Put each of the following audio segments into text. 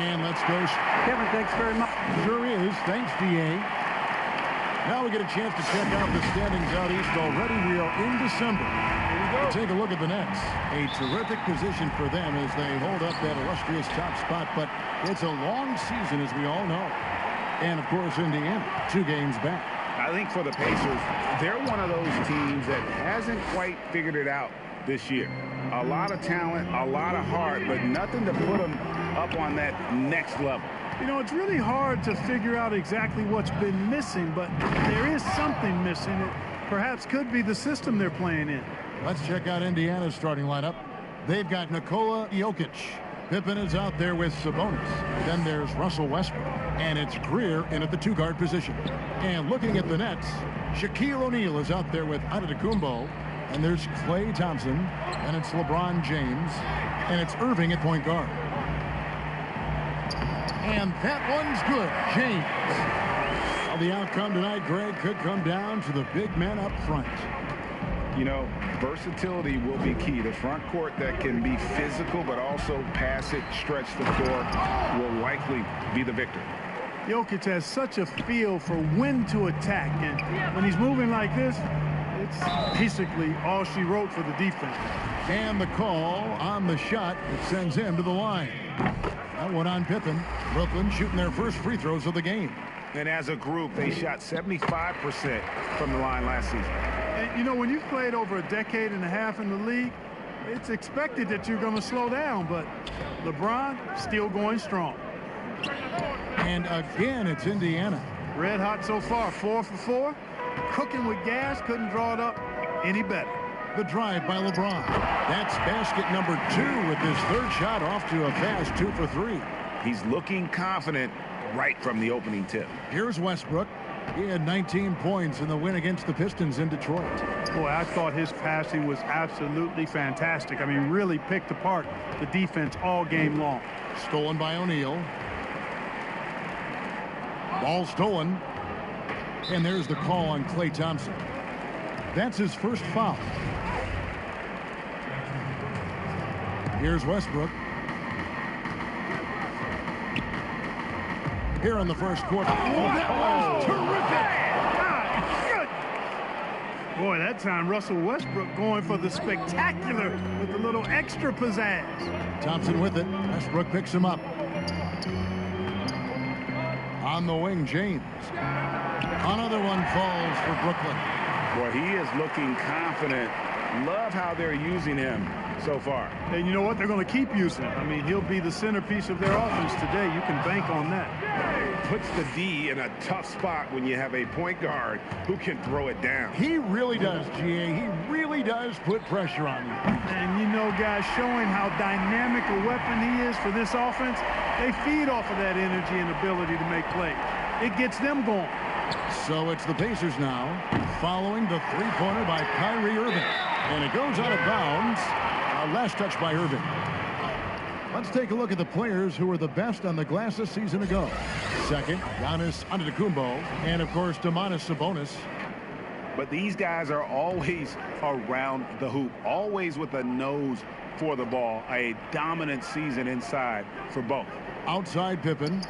And let's go. Kevin, thanks very much. Sure is. Thanks, DA. Now we get a chance to check out the standings out east already. We are in December. We'll take a look at the Nets. A terrific position for them as they hold up that illustrious top spot. But it's a long season, as we all know. And, of course, Indiana, 2 games back. I think for the Pacers, they're one of those teams that hasn't quite figured it out this year. A lot of talent, a lot of heart, but nothing to put them up on that next level. You know, it's really hard to figure out exactly what's been missing, but there is something missing. It perhaps could be the system they're playing in. Let's check out Indiana's starting lineup. They've got Nikola Jokic. Pippen is out there with Sabonis. Then there's Russell Westbrook. And it's Greer in at the 2-guard position. And looking at the Nets, Shaquille O'Neal is out there with Antetokounmpo. And there's Klay Thompson. And it's LeBron James. And it's Irving at point guard. And that one's good. James. Well, the outcome tonight, Greg, could come down to the big men up front. You know, versatility will be key. The front court that can be physical but also pass it, stretch the floor will likely be the victor. Jokic has such a feel for when to attack, and when he's moving like this, it's basically all she wrote for the defense. And the call on the shot that sends him to the line. That one on Pippen. Brooklyn shooting their first free throws of the game. And as a group, they shot 75% from the line last season. And, you know, when you've played over a decade and a half in the league, it's expected that you're going to slow down, but LeBron still going strong. And again, it's Indiana. Red hot so far, 4 for 4. Cooking with gas, couldn't draw it up any better. The drive by LeBron. That's basket number 2 with his 3rd shot off to a fast 2 for 3. He's looking confident right from the opening tip. Here's Westbrook. He had 19 points in the win against the Pistons in Detroit. Boy, I thought his passing was absolutely fantastic. I mean, really picked apart the defense all game long. Stolen by O'Neal. Ball stolen. And there's the call on Klay Thompson. That's his first foul. Here's Westbrook. Here in the first quarter. Oh, that was terrific! Boy, that time Russell Westbrook going for the spectacular with a little extra pizzazz. Thompson with it. Westbrook picks him up. On the wing, James. Another one falls for Brooklyn. Boy, he is looking confident. Love how they're using him so far. And you know what? They're going to keep using him. I mean, he'll be the centerpiece of their offense today. You can bank on that. Puts the D in a tough spot when you have a point guard who can throw it down. He really does, GA. He really does put pressure on you. And you know, guys, showing how dynamic a weapon he is for this offense, they feed off of that energy and ability to make plays. It gets them going. So it's the Pacers now, following the three-pointer by Kyrie Irving. And it goes out of bounds. Last touch by Irving. Let's take a look at the players who were the best on the glass a season ago. Second, Giannis Antetokounmpo, and of course, Domantas Sabonis. But these guys are always around the hoop, always with a nose for the ball. A dominant season inside for both. Outside Pippen.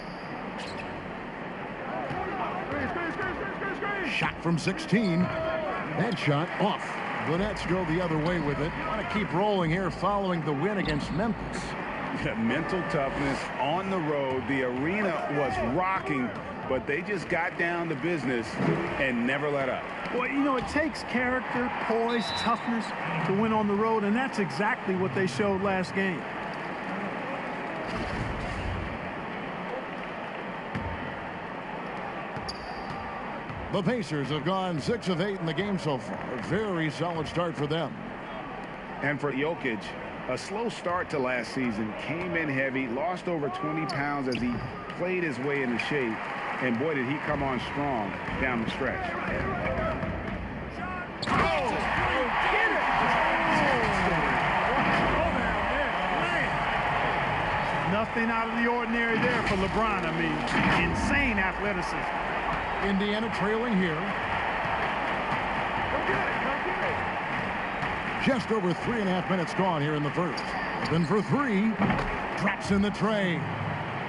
Shot from 16. That shot off. The Nets go the other way with it. Want to keep rolling here following the win against Memphis. Mental toughness on the road. The arena was rocking, but they just got down to business and never let up. Well, you know, it takes character, poise, toughness to win on the road, and that's exactly what they showed last game. The Pacers have gone 6 of 8 in the game so far. A very solid start for them. And for Jokic, a slow start to last season, came in heavy, lost over 20 pounds as he played his way into shape. And boy, did he come on strong down the stretch. Nothing out of the ordinary there for LeBron. I mean, insane athleticism. Indiana trailing here. Just over 3.5 minutes gone here in the first. Open for 3. Drops in the tray.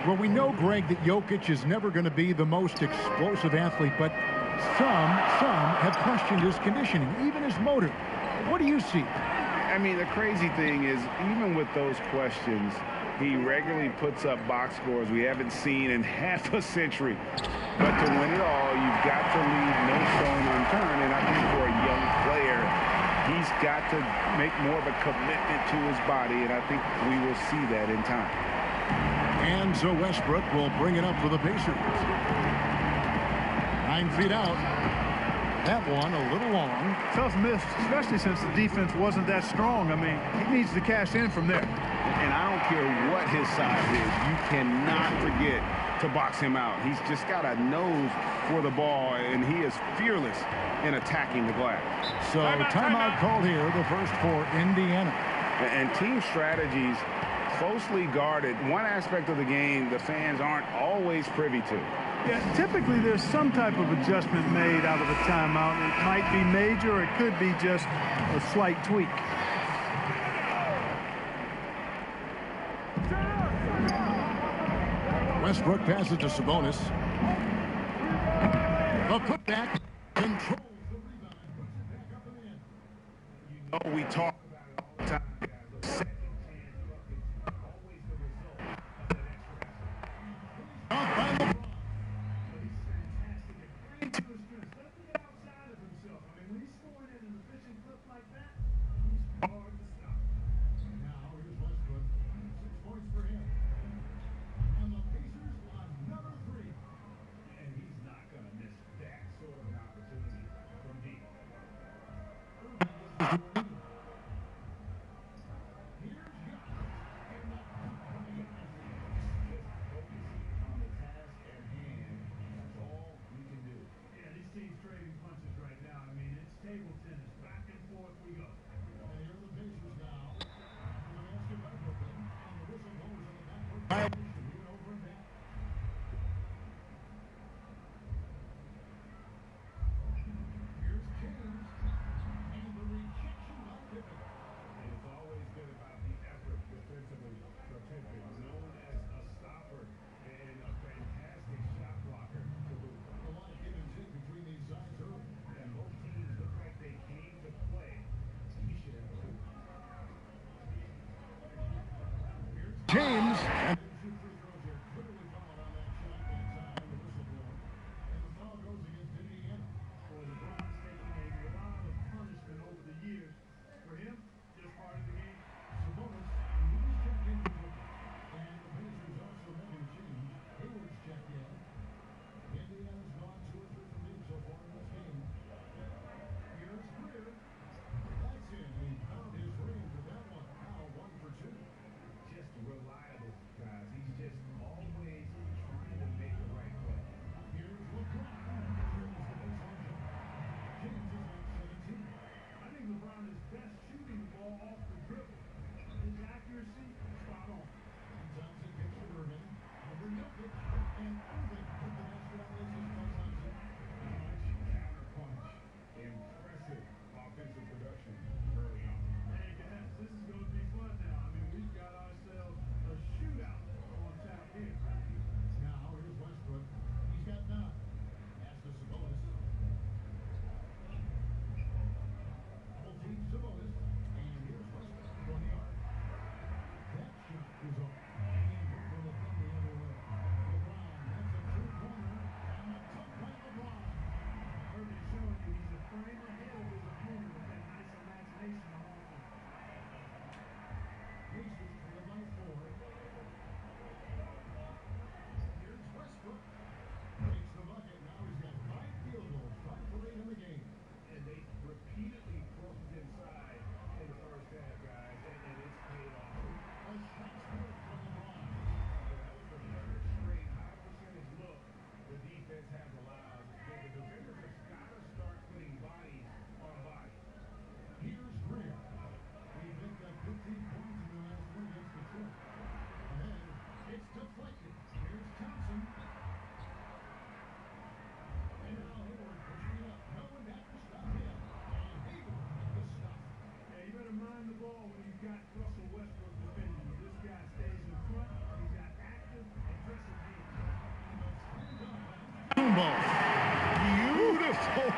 Well, we know, Greg, that Jokic is never going to be the most explosive athlete, but some have questioned his conditioning, even his motor. What do you see? I mean, the crazy thing is, even with those questions, he regularly puts up box scores we haven't seen in half a century. But to win it all, you've got to leave no stone unturned. And I think for a young player, he's got to make more of a commitment to his body, and I think we will see that in time. And so Westbrook will bring it up for the Pacers. 9 feet out. That one a little long. Tough miss, especially since the defense wasn't that strong. I mean, he needs to cash in from there. And I don't care what his size is, you cannot forget to box him out. He's just got a nose for the ball, and he is fearless in attacking the glass. So timeout called here, the first for Indiana. And team strategies closely guarded. One aspect of the game the fans aren't always privy to. Yeah, typically there's some type of adjustment made out of a timeout. It might be major, or it could be just a slight tweak. Westbrook passes to Sabonis. The putback controls the rebound. Puts it back up and in. You know, we talk about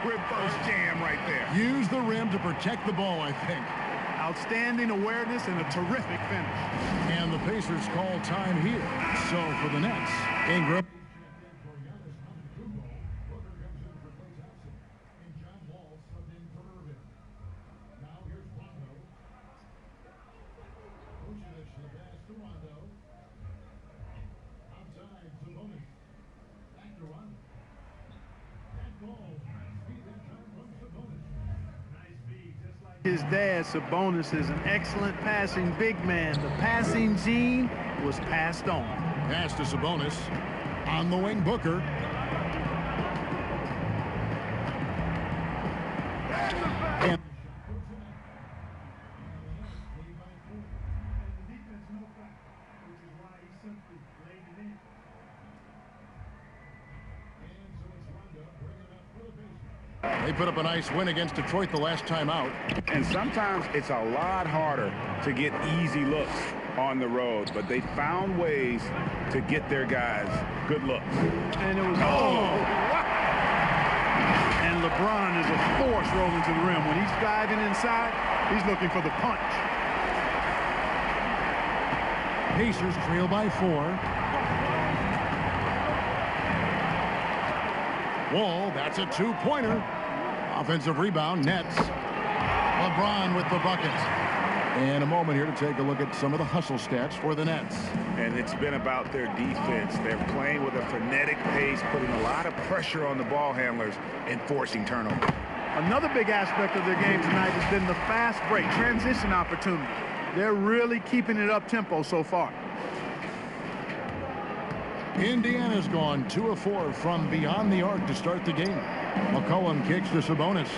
rib post jam right there. Use the rim to protect the ball, I think. Outstanding awareness and a terrific finish. And the Pacers call time here. So for the Nets, Ingram. His dad, Sabonis, is an excellent passing big man. The passing gene was passed on. Pass to Sabonis. On the wing, Booker. And they put up a nice win against Detroit the last time out. And sometimes it's a lot harder to get easy looks on the road, but they found ways to get their guys good looks. And it was And LeBron is a force rolling to the rim. When he's diving inside, he's looking for the punch. Pacers trail by 4. Wall, that's a two-pointer. Offensive rebound, Nets. LeBron with the bucket. And a moment here to take a look at some of the hustle stats for the Nets. And it's been about their defense. They're playing with a frenetic pace, putting a lot of pressure on the ball handlers and forcing turnovers. Another big aspect of their game tonight has been the fast break, transition opportunity. They're really keeping it up-tempo so far. Indiana's gone 2 of 4 from beyond the arc to start the game. McCollum kicks to Sabonis.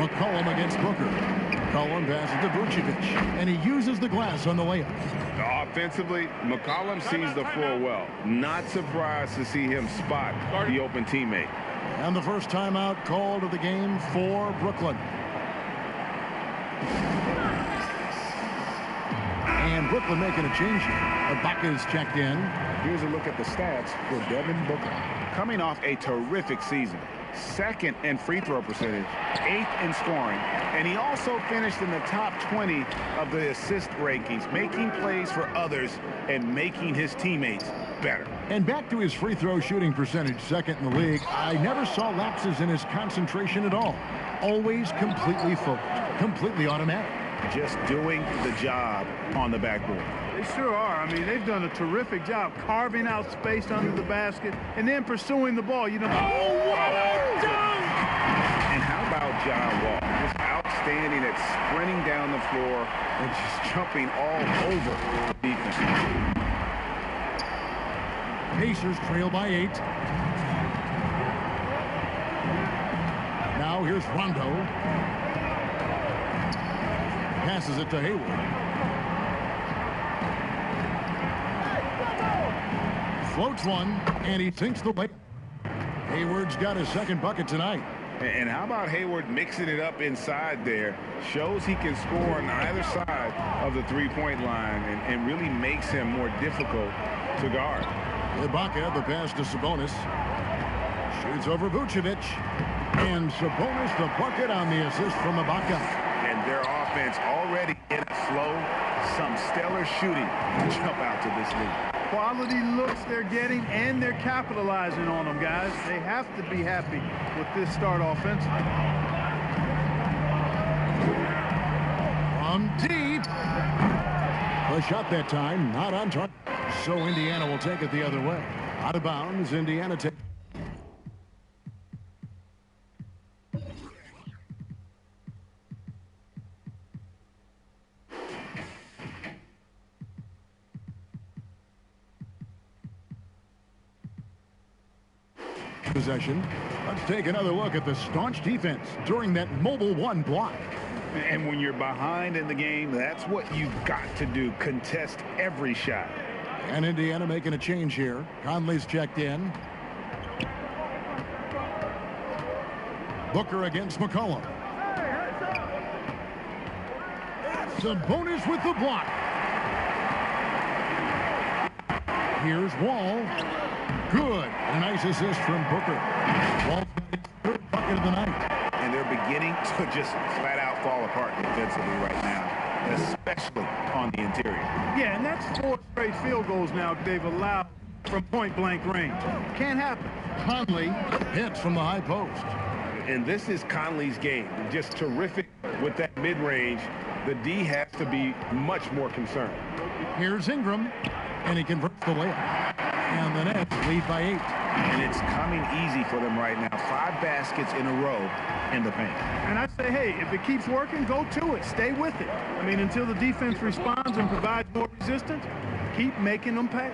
McCollum against Booker. McCollum passes to Vucevic, and he uses the glass on the layup. Offensively, McCollum sees the floor well. Not surprised to see him spot the open teammate. And the first timeout called of the game for Brooklyn. And Brooklyn making a change here. Ibaka's checked in. Here's a look at the stats for Devin Booker. Coming off a terrific season. 2nd in free throw percentage, 8th in scoring, and he also finished in the top 20 of the assist rankings, making plays for others and making his teammates better. And back to his free throw shooting percentage, 2nd in the league. I never saw lapses in his concentration at all. Always completely focused, completely automatic. Just doing the job on the backboard. They sure are. I mean, they've done a terrific job carving out space under the basket and then pursuing the ball. You know. Oh, what a dunk! And how about John Wall? Just outstanding at sprinting down the floor and just jumping all over defense. Pacers trail by 8. Now here's Rondo. Passes it to Hayward. Floats one, and he sinks the layup. Hayward's got his 2nd bucket tonight. And how about Hayward mixing it up inside there? Shows he can score on either side of the three-point line and really makes him more difficult to guard. Ibaka, the pass to Sabonis. Shoots over Vucevic. And Sabonis the bucket on the assist from Ibaka. And their offense already in a flow. Some stellar shooting jump out to this league. Quality looks they're getting, and they're capitalizing on them, guys. They have to be happy with this start offensively. From deep. The shot that time, not on target. So Indiana will take it the other way. Out of bounds, Indiana takes. Possession. Let's take another look at the staunch defense during that mobile 1 block. And when you're behind in the game, that's what you've got to do. Contest every shot. And Indiana making a change here. Conley's checked in. Booker against McCollum. Sabonis with the block. Here's Wall. Good. A nice assist from Booker. Wall's got his third bucket of the night. And they're beginning to just flat out fall apart defensively right now, especially on the interior. Yeah, and that's 4 straight field goals now they've allowed from point-blank range. Can't happen. Conley hits from the high post. And this is Conley's game. Just terrific with that mid-range. The D has to be much more concerned. Here's Ingram, and he converts the layup. And the Nets lead by 8. And it's coming easy for them right now. 5 baskets in a row in the paint. And I say, hey, if it keeps working, go to it. Stay with it. I mean, until the defense responds and provides more resistance, keep making them pay.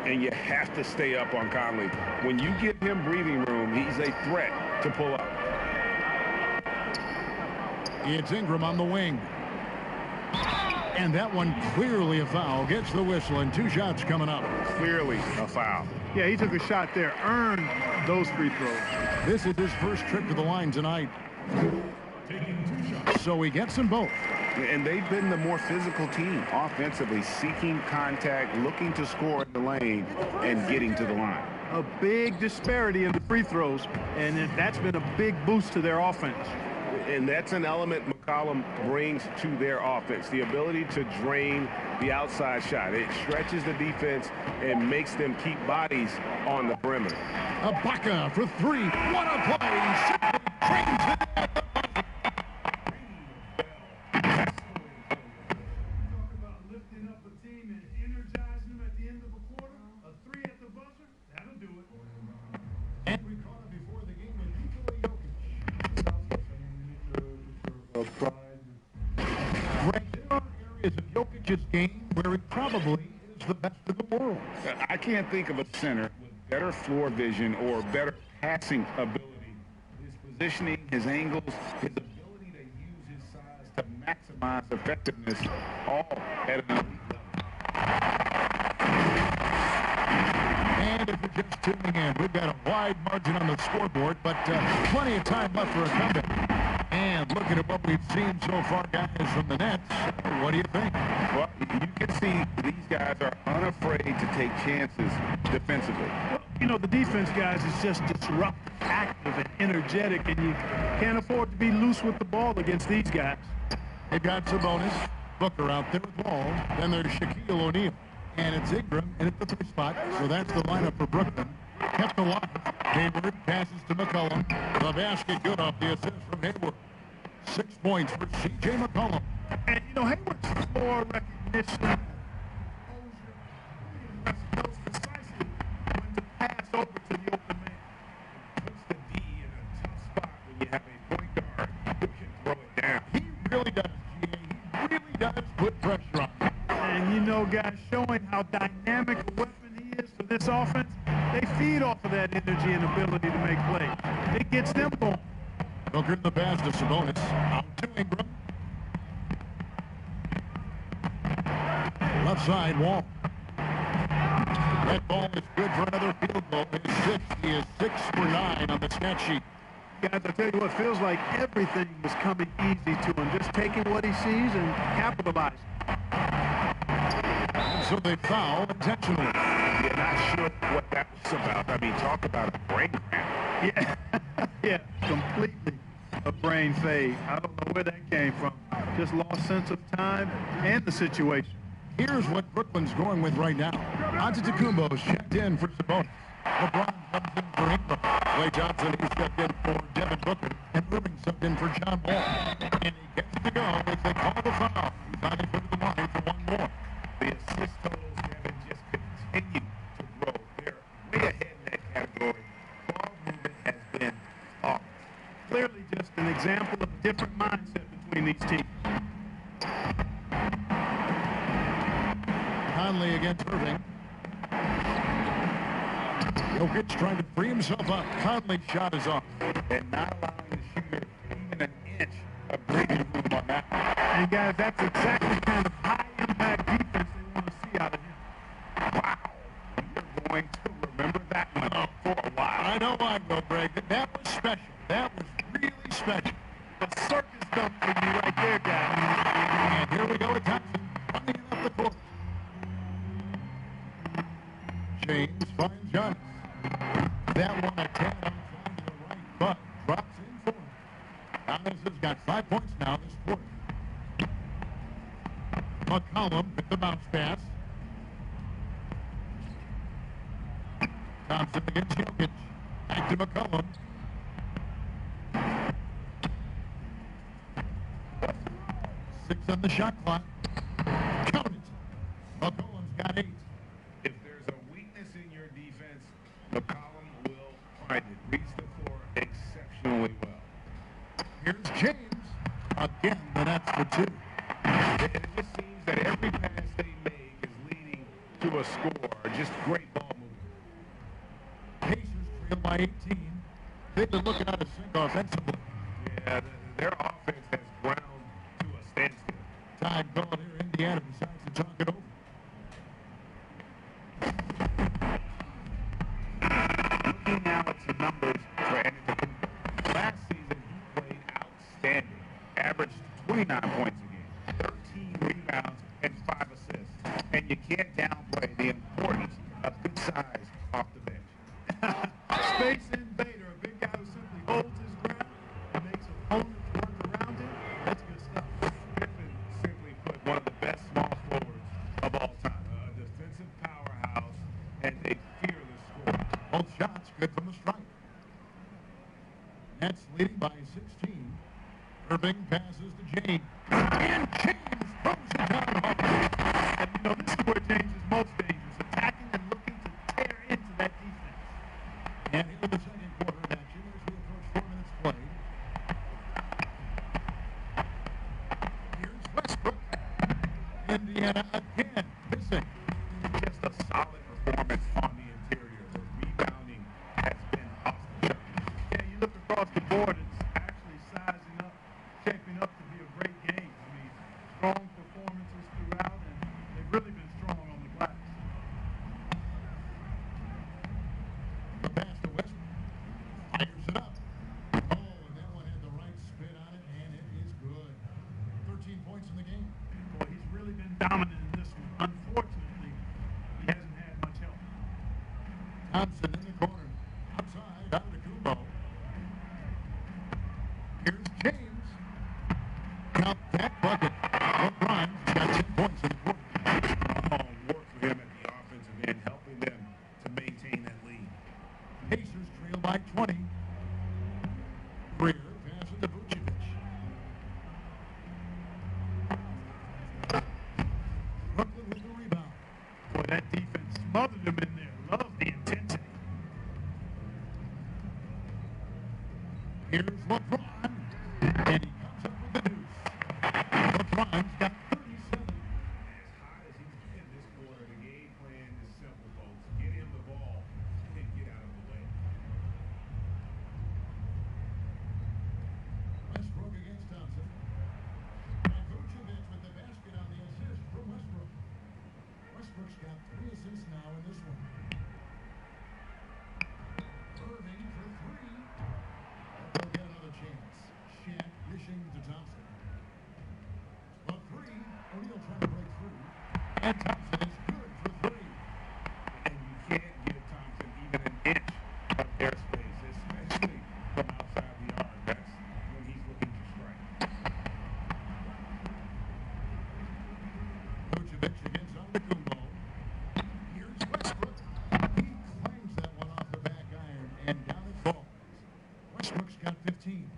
And you have to stay up on Conley. When you give him breathing room, he's a threat to pull up. It's Ingram on the wing. And that one clearly a foul. Gets the whistle, and 2 shots coming up. Clearly a foul. Yeah, he took a shot there. Earned those free throws. This is his first trip to the line tonight. So he gets them both. And they've been the more physical team offensively, seeking contact, looking to score in the lane, and getting to the line. A big disparity in the free throws, and that's been a big boost to their offense. And that's an element McCollum brings to their offense, the ability to drain the outside shot. It stretches the defense and makes them keep bodies on the perimeter. Ibaka for 3. What a play! Trains it. Talk about lifting up a team and energizing them at the end of a quarter. A 3 at the buzzer, that'll do it. And we caught it before the game with Nikola Jokic. Greg, there are areas of Jokic's game where he probably is the best in the world. I can't think of a center with better floor vision or better passing ability. His positioning, his angles, his ability to use his size to maximize effectiveness, all at an elite level. And if you're just tuning in, we've got a wide margin on the scoreboard, but plenty of time left for a comeback. And looking at what we've seen so far, guys, from the Nets, what do you think? Well, you can see these guys are unafraid to take chances defensively. Well, you know, the defense, guys, is just disruptive, active, and energetic, and you can't afford to be loose with the ball against these guys. They've got Sabonis, Booker out there with Wall. Then there's Shaquille O'Neal. And it's Ingram in at the 3 spot. So that's the lineup for Brooklyn. Kept alive. Hayward passes to McCollum. The basket good off the assist from Hayward. 6 points for C.J. McCollum. And, you know, Hayward's floor recognition knows precisely when to pass over to the open man. Puts the D in a tough spot when you have a point guard who can throw it down. He really does, G.A. He really does put pressure on him. And, you know, guys, showing how dynamic a weapon he is for this offense, they feed off of that energy and ability to make plays. It gets them going. Booker in the pass to Sabonis. Out to Ingram. Left side, Wall. That ball is good for another field goal. His 6. He is 6 for 9 on the stat sheet. Guys, I tell you what, feels like everything was coming easy to him. Just taking what he sees and capitalizing. So they foul intentionally. You're not sure what that was about. I mean, talk about a brain cramp. Yeah, yeah, completely a brain fade. I don't know where that came from. Just lost sense of time and the situation. Here's what Brooklyn's going with right now. Antetokounmpo's checked in for Sabonis. LeBron comes in for Ingram. Klay Johnson, he's stepped in for Devin Booker. And Irving stepped in for John Wall. And he gets to go as they call the foul. He's on his way to the line for one more. The assist totals have just continued to grow. They're way ahead in that category. Ball movement has been off. Clearly just an example of a different mindset between these teams. Conley against Irving. Jokic trying to free himself up. Conley's shot is off. And not allowing the shooter even an inch of breathing room on that. And guys, that's exactly the kind of high-impact defense they want to see out of him. Wow. You're going to remember that one for a while. I know I will, Greg. That was special. That was really special. The circus dump for you right there, guys. And here we go with Thompson running it up the court. James finds Giannis. That one a 10 on to the right, but drops in for him. Giannis has got 5 points now this quarter. McCollum with the bounce pass. Thompson against Jokic. Back to McCollum. Six on the shot clock. Count it. McCollum's got 8. If there's a weakness in your defense, McCollum will find it. Reads the floor exceptionally well. Here's James. Again, the Nets for 2. It just seems that every pass they make is leading to a score. Just great ball movement. Pacers trail by 18. They've been looking out of sync offensively. Yeah, their offense has ground to a standstill. Time call here. Indiana decides to talk it over. Looking now at some numbers for Anthony. Last season, he played outstanding. Averaged 29 points a game, 13 rebounds, and 5 assists. And you can't downplay the importance of good size off the bench. Space invader, a big guy who simply holds his ground and makes opponents work around him. That's good stuff. Pippen, simply put, one of the best small forwards of all time. A defensive powerhouse and a fearless scorer. Both shots good from the stripe. Nets leading by 16. Irving passes to James. And James throws it down hard. And you know, this is where James is most dangerous, attacking and looking to tear into that defense. And here in the second quarter of action as we approach 4 minutes played. Here's Westbrook. Indiana again missing. Just a solid performance on the interior. The rebounding has been off the chart. Yeah, you look across the board, it's actually sizing up, shaping up to be a great game. I mean, strong performances throughout, and they've really been strong on the glass. The pass to Westbrook. Fires it up. Oh, and that one had the right spin on it, and it is good. 13 points in the game. Boy, he's really been dominant in this one. Unfortunately, he hasn't had much help. Thompson in the corner. Outside, out to Kumbo. Here's James. Count that bucket. LeBron's got 10 points in the quarter. Strong work for him at the offensive end, helping them to maintain that lead. Pacers trail by 20. Greer passes to Vucevic. Brooklyn with the rebound. Boy, that defense smothered him in there. Love the intensity. Here's LeBron. And he comes up with the deuce. LeBron's got 37. As hot as he's been this quarter, the game plan is simple, folks. Get him the ball and get out of the way. Westbrook against Thompson. And Vucevic with the basket on the assist from Westbrook. Westbrook's got 3 assists now in this one. Irving for 3. They'll get another chance. Shaq dishing to Thompson. A 3. O'Neal trying to break through. And Thompson is good for 3. And you can't give Thompson even an inch of airspace, especially from outside the arc. That's when he's looking to strike. Vucevic against Antetokounmpo. Here's Westbrook. He claims that one off the back iron, and down it falls. Westbrook's got 15.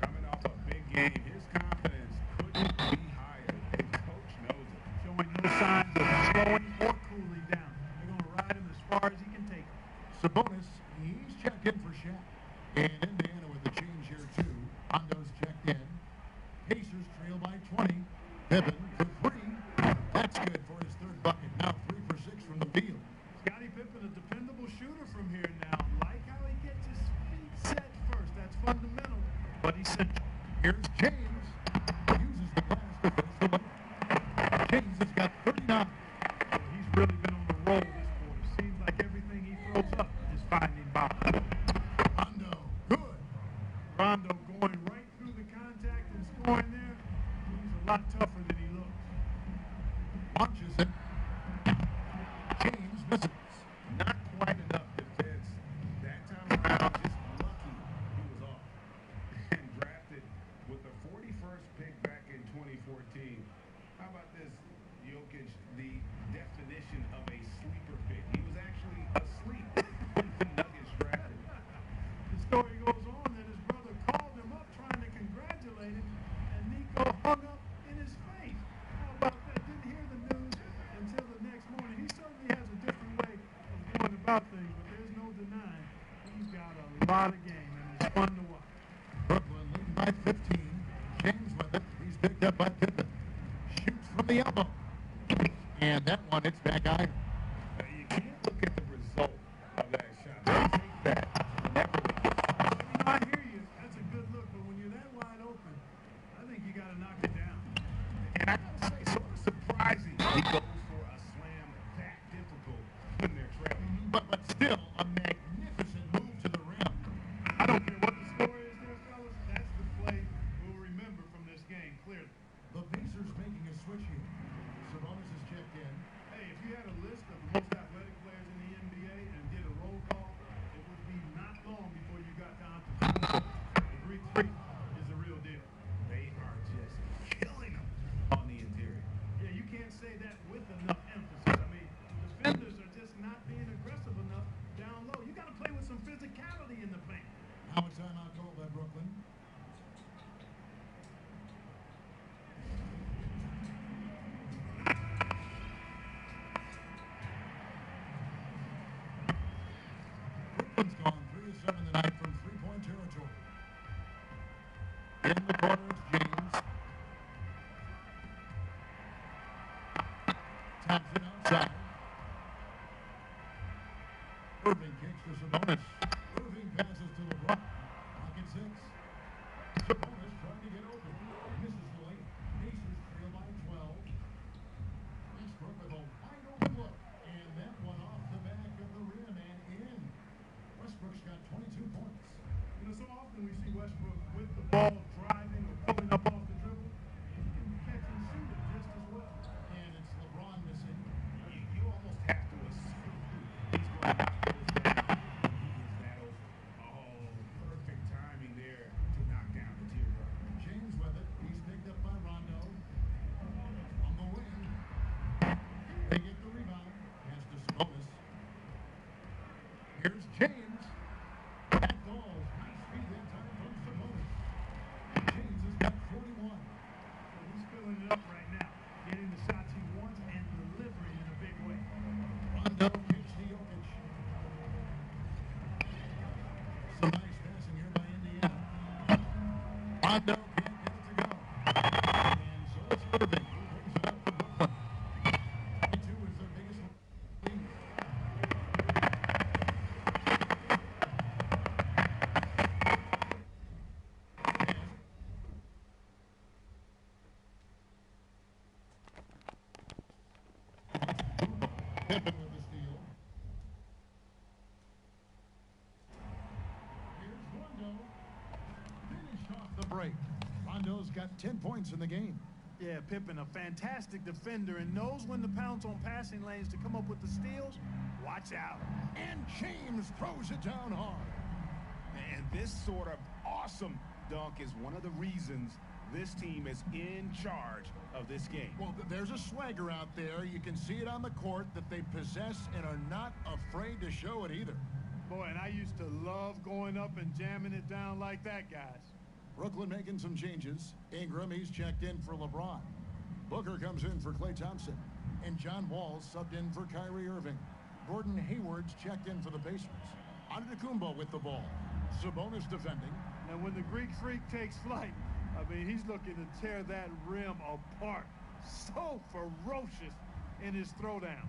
Coming off a big game, his confidence couldn't be higher, and coach knows it. Showing no signs of slowing or cooling down. They're going to ride him as far as he can take him. Sabonis, he's checked in for Shaq. And Indiana with the change here, too. Hondo's checked in. Pacers trail by 20. Pippen for 3. That's good for his third bucket. Now 3 for 6 from the field. Scottie Pippen, a dependable shooter from here now. Like how he gets his feet set first. That's fundamental, but essential. Here's James. Uses the glass to finish the layup. James has got 39. He's really been on the roll this quarter. Seems like everything he throws up is finding bottom. Hondo, good. Rondo going right through the contact and scoring there. He's a lot tougher than he looks. Launches it. James misses. Not quite enough defense that time first pick back in 2014. How about this? Jokic, the definition of a sleeper pick. He was actually asleep when the Nuggets drafted him. The story goes on that his brother called him up trying to congratulate him, and Nico hung up in his face. How about that? Didn't hear the news until the next morning. He certainly has a different way of going about things, but there's no denying he's got a lot of game, and it's fun to watch. Brooklyn leading by 15. James with it. He's picked up by Pippen. Shoots from the elbow. And that one, it's back iron. You can't look at the result of that shot. Take that. I hear you. That's a good look, but when you're that wide open, I think you got to knock it down. And I got to say, sort of surprising. He goes for a slam that difficult when they're trailing. But still, a magnificent move to the rim. I don't care what the score is there, fellas. That's the play we'll remember from this game, clearly. The Pacers making a switch here. Sabonis is checked in. Hey, if you had a list of the most athletic players in the NBA and did a roll call, it would be not long before you got down to the Greek Freak is the real deal. They are just killing them on the interior. Yeah, you can't say that with enough emphasis. I mean, defenders are just not being aggressive enough down low. You got to play with some physicality in the paint. Now a timeout called by Brooklyn. Brooklyn's gone 3 of 7 tonight from three-point territory. In the corner, it's James. Taps it outside. Irving kicks to Sabonis. Irving passes to LeBron. Pocket 6. Sabonis trying to get open. Misses the lane. Pacers trail by 12. Westbrook with a wide open look. And that one off the back of the rim and in. Westbrook's got 22 points. You know, so often we see Westbrook with the ball driving or pulling up off the dribble. He can catch and shoot it just as well. And it's LeBron missing. You almost have to assume he's going to knock those down. He is that open. Oh, perfect timing there to knock down the teardrop. James with it. He's picked up by Rondo. On the wing. They get the rebound. Pass to Sabonis. Here's James. That falls. Nice feed that time from Sabonis. James has got 41. So he's filling it up right now, getting the shots he wants and delivering in a big way. Rondo kicks to Jokic. Some nice passing here by Indiana. Rondo can't get it to go. And so it's Irving who brings it up for Brooklyn. 22 is their biggest lead. Pippen with the steal. Here's Rondo. Finish off the break. Rondo's got 10 points in the game. Yeah, Pippen, a fantastic defender, and knows when to pounce on passing lanes to come up with the steals. Watch out. And James throws it down hard. And this sort of awesome dunk is one of the reasons this team is in charge of this game. Well, there's a swagger out there. You can see it on the court that they possess and are not afraid to show it either. Boy, and I used to love going up and jamming it down like that, guys. Brooklyn making some changes. Ingram, he's checked in for LeBron. Booker comes in for Klay Thompson. And John Wall's subbed in for Kyrie Irving. Gordon Hayward's checked in for the Pacers. Antetokounmpo with the ball. Sabonis defending. Now, when the Greek Freak takes flight, I mean, he's looking to tear that rim apart. So ferocious in his throwdowns.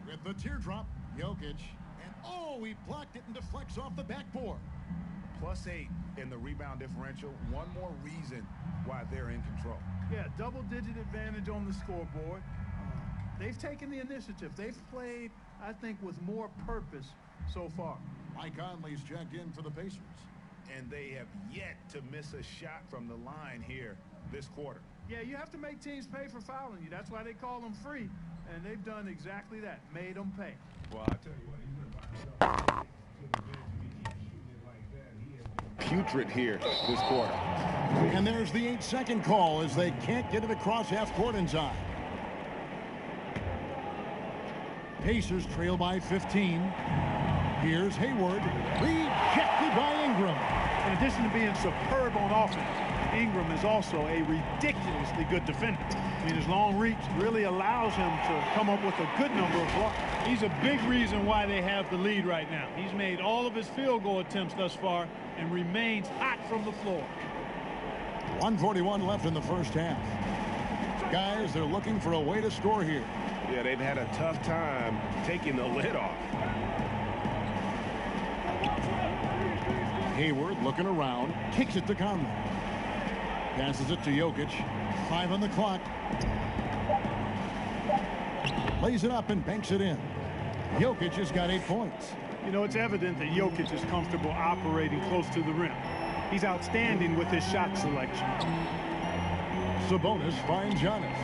With the teardrop, Jokic. And oh, he blocked it and deflects off the backboard. +8 in the rebound differential. One more reason why they're in control. Yeah, double-digit advantage on the scoreboard. They've taken the initiative. They've played, I think, with more purpose so far. Mike Conley's checked in for the Pacers. And they have yet to miss a shot from the line here this quarter. Yeah, you have to make teams pay for fouling you. That's why they call them free. And they've done exactly that, made them pay. Well, I tell you what, he's going to buy himself to the bench if he keeps shooting it like that. He has been putrid here this quarter. And there's the 8-second call as they can't get it across half court in time. Pacers trail by 15. Here's Hayward, rejected by Ingram. In addition to being superb on offense, Ingram is also a ridiculously good defender. I mean, his long reach really allows him to come up with a good number of blocks. He's a big reason why they have the lead right now. He's made all of his field goal attempts thus far and remains hot from the floor. 1:41 left in the first half. Guys, they're looking for a way to score here. Yeah, they've had a tough time taking the lid off. Hayward looking around, kicks it to Conley. Passes it to Jokic. 5 on the clock. Lays it up and banks it in. Jokic has got 8 points. You know, it's evident that Jokic is comfortable operating close to the rim. He's outstanding with his shot selection. Sabonis finds Giannis.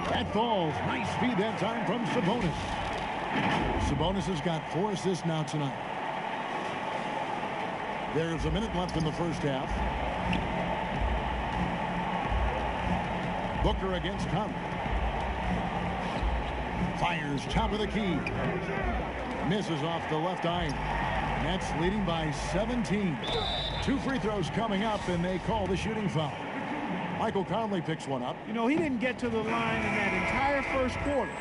That falls. Nice feed that time from Sabonis. Sabonis has got 4 assists now tonight. There's a minute left in the first half. Booker against Conley. Fires top of the key. Misses off the left iron. Nets leading by 17. 2 free throws coming up, and they call the shooting foul. Michael Conley picks one up. You know, he didn't get to the line in that entire first quarter.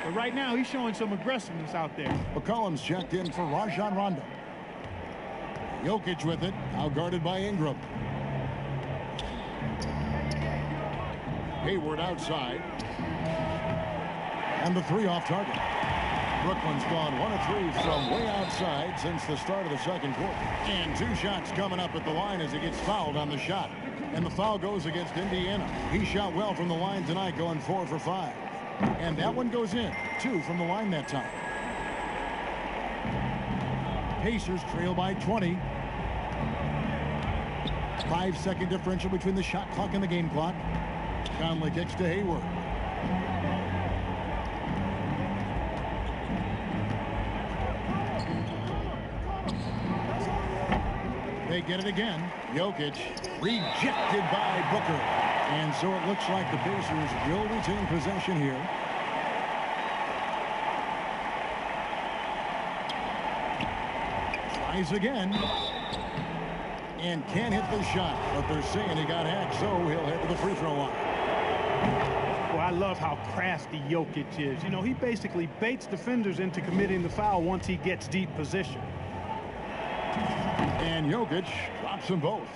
But right now, he's showing some aggressiveness out there. McCollum's checked in for Rajon Rondo. Jokic with it, now guarded by Ingram. Hayward outside. And the 3 off target. Brooklyn's gone 1 of 3 from way outside since the start of the second quarter. And 2 shots coming up at the line as he gets fouled on the shot. And the foul goes against Indiana. He shot well from the line tonight, going 4 for 5. And that one goes in. 2 from the line that time. Pacers trail by 20. 5-second differential between the shot clock and the game clock. Conley kicks to Hayward. They get it again. Jokic rejected by Booker. And so it looks like the Pacers will retain possession here. Tries again. And can't hit the shot. But they're saying he got hacked, so he'll head to the free throw line. Well, I love how crafty Jokic is. You know, he basically baits defenders into committing the foul once he gets deep position. And Jokic drops them both.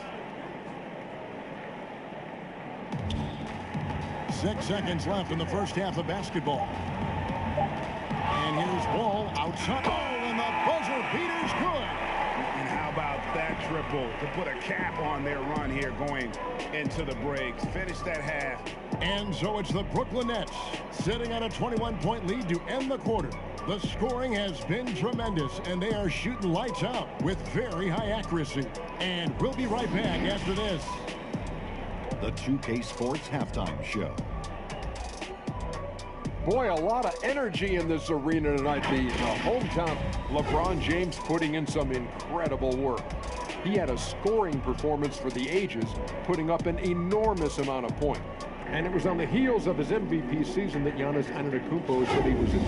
6 seconds left in the first half of basketball. And here's Wall outside. Oh, and the buzzer beater's good. And how about that triple to put a cap on their run here going into the breaks. Finish that half. And so it's the Brooklyn Nets sitting on a 21-point lead to end the quarter. The scoring has been tremendous, and they are shooting lights out with very high accuracy. And we'll be right back after this. The 2K Sports Halftime Show. Boy, a lot of energy in this arena tonight. The hometown LeBron James putting in some incredible work. He had a scoring performance for the ages, putting up an enormous amount of points. And it was on the heels of his MVP season that Giannis Antetokounmpo said he was at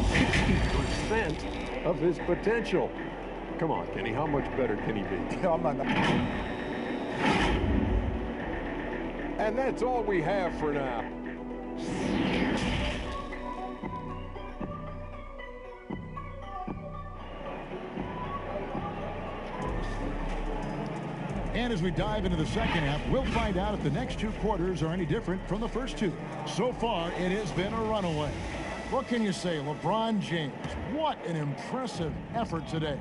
60% of his potential. Come on, Kenny, how much better can he be? And that's all we have for now. And as we dive into the second half, we'll find out if the next 2 quarters are any different from the first 2. So far, it has been a runaway. What can you say, LeBron James? What an impressive effort today.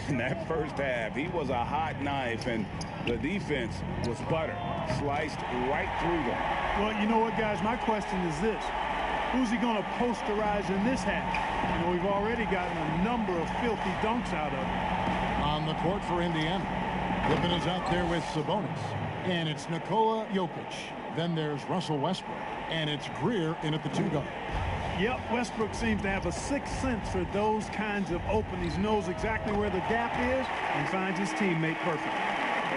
In that first half, he was a hot knife, and the defense was butter. Sliced right through them. Well, you know what, guys? My question is this. Who's he going to posterize in this half? You know, we've already gotten a number of filthy dunks out of him. On the court for Indiana. Pippen is out there with Sabonis. And it's Nikola Jokic. Then there's Russell Westbrook. And it's Greer in at the 2 guard. Yep, Westbrook seems to have a sixth sense for those kinds of openings, knows exactly where the gap is, and finds his teammate perfect.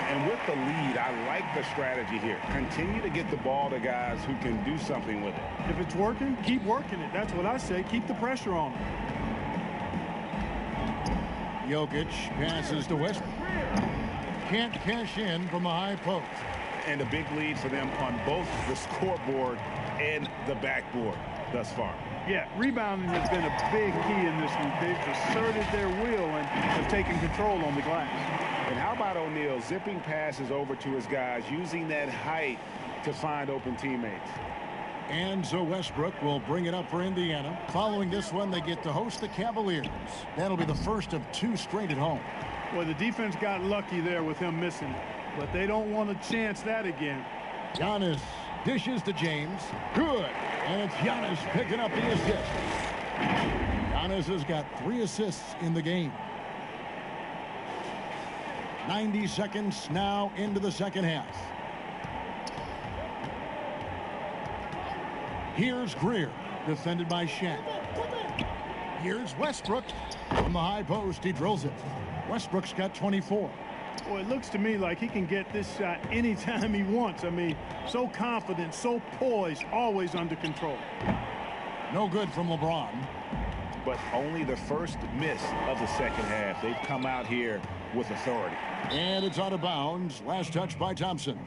And with the lead, I like the strategy here. Continue to get the ball to guys who can do something with it. If it's working, keep working it. That's what I say. Keep the pressure on him. Jokic passes to Westbrook. Can't cash in from the high post. And a big lead for them on both the scoreboard and the backboard thus far. Yeah, rebounding has been a big key in this one. They've asserted their will and have taken control on the glass. And how about O'Neal zipping passes over to his guys, using that height to find open teammates. And so Westbrook will bring it up for Indiana. Following this one, they get to host the Cavaliers. That'll be the first of 2 straight at home. Well, the defense got lucky there with him missing it, but they don't want to chance that again. Giannis dishes to James. Good. And it's Giannis picking up the assist. Giannis has got 3 assists in the game. 90 seconds now into the second half. Here's Greer, defended by Shaq. Here's Westbrook. From the high post, he drills it. Westbrook's got 24. Well, it looks to me like he can get this shot anytime he wants. I mean, so confident, so poised, always under control. No good from LeBron. But only the first miss of the second half. They've come out here with authority. And it's out of bounds. Last touch by Thompson.